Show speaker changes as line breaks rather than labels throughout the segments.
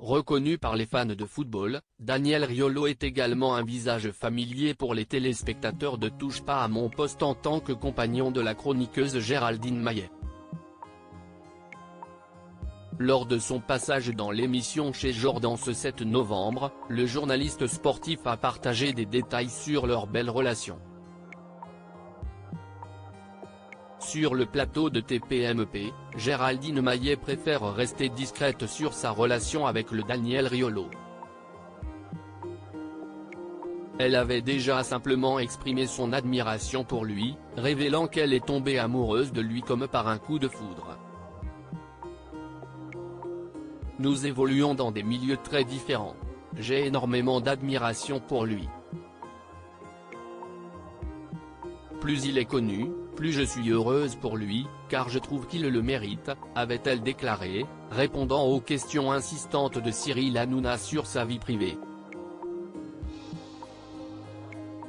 Reconnu par les fans de football, Daniel Riolo est également un visage familier pour les téléspectateurs de Touche pas à mon poste en tant que compagnon de la chroniqueuse Géraldine Maillet. Lors de son passage dans l'émission chez Jordan ce 7 novembre, le journaliste sportif a partagé des détails sur leur belle relation. Sur le plateau de TPMP, Géraldine Maillet préfère rester discrète sur sa relation avec le Daniel Riolo. Elle avait déjà simplement exprimé son admiration pour lui, révélant qu'elle est tombée amoureuse de lui comme par un coup de foudre. Nous évoluons dans des milieux très différents. J'ai énormément d'admiration pour lui. Plus il est connu, plus je suis heureuse pour lui, car je trouve qu'il le mérite, avait-elle déclaré, répondant aux questions insistantes de Cyril Hanouna sur sa vie privée.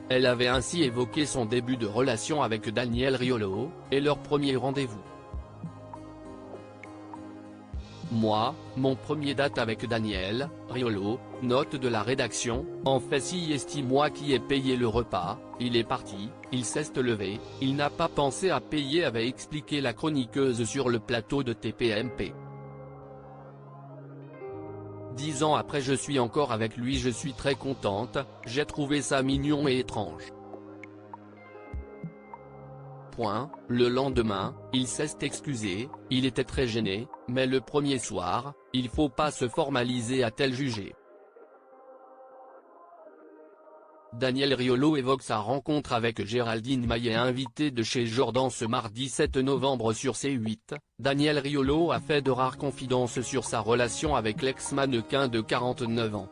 Elle avait ainsi évoqué son début de relation avec Daniel Riolo, et leur premier rendez-vous. Moi, mon premier date avec Daniel Riolo, note de la rédaction, en fait si estime-moi qui ai payé le repas, il est parti, il s'est levé, il n'a pas pensé à payer avait expliqué la chroniqueuse sur le plateau de TPMP. 10 ans après je suis encore avec lui, je suis très contente, j'ai trouvé ça mignon et étrange. Le lendemain, il s'est excusé, il était très gêné, mais le premier soir, il faut pas se formaliser a-t-elle jugé. Daniel Riolo évoque sa rencontre avec Géraldine Maillet invitée de chez Jordan ce mardi 7 novembre sur C8, Daniel Riolo a fait de rares confidences sur sa relation avec l'ex-mannequin de 49 ans.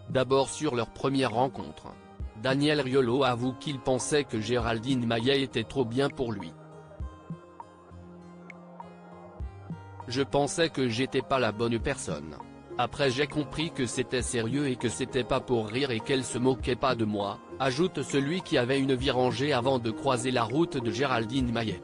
D'abord sur leur première rencontre. Daniel Riolo avoue qu'il pensait que Géraldine Maillet était trop bien pour lui. Je pensais que j'étais pas la bonne personne. Après j'ai compris que c'était sérieux et que c'était pas pour rire et qu'elle se moquait pas de moi, ajoute celui qui avait une vie rangée avant de croiser la route de Géraldine Maillet.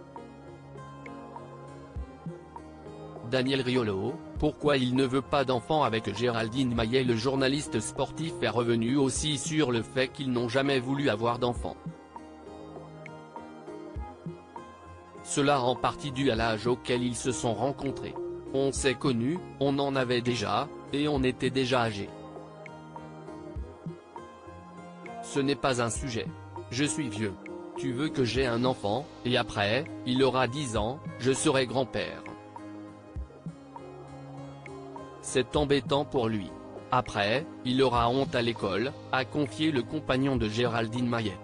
Daniel Riolo, pourquoi il ne veut pas d'enfant avec Géraldine Maillet? Le journaliste sportif est revenu aussi sur le fait qu'ils n'ont jamais voulu avoir d'enfant. Cela en partie dû à l'âge auquel ils se sont rencontrés. On s'est connus, on en avait déjà, et on était déjà âgés. Ce n'est pas un sujet. Je suis vieux. Tu veux que j'aie un enfant, et après, il aura 10 ans, je serai grand-père. C'est embêtant pour lui. Après, il aura honte à l'école, a confié le compagnon de Géraldine Maillet.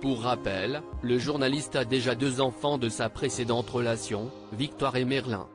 Pour rappel, le journaliste a déjà 2 enfants de sa précédente relation, Victoire et Merlin.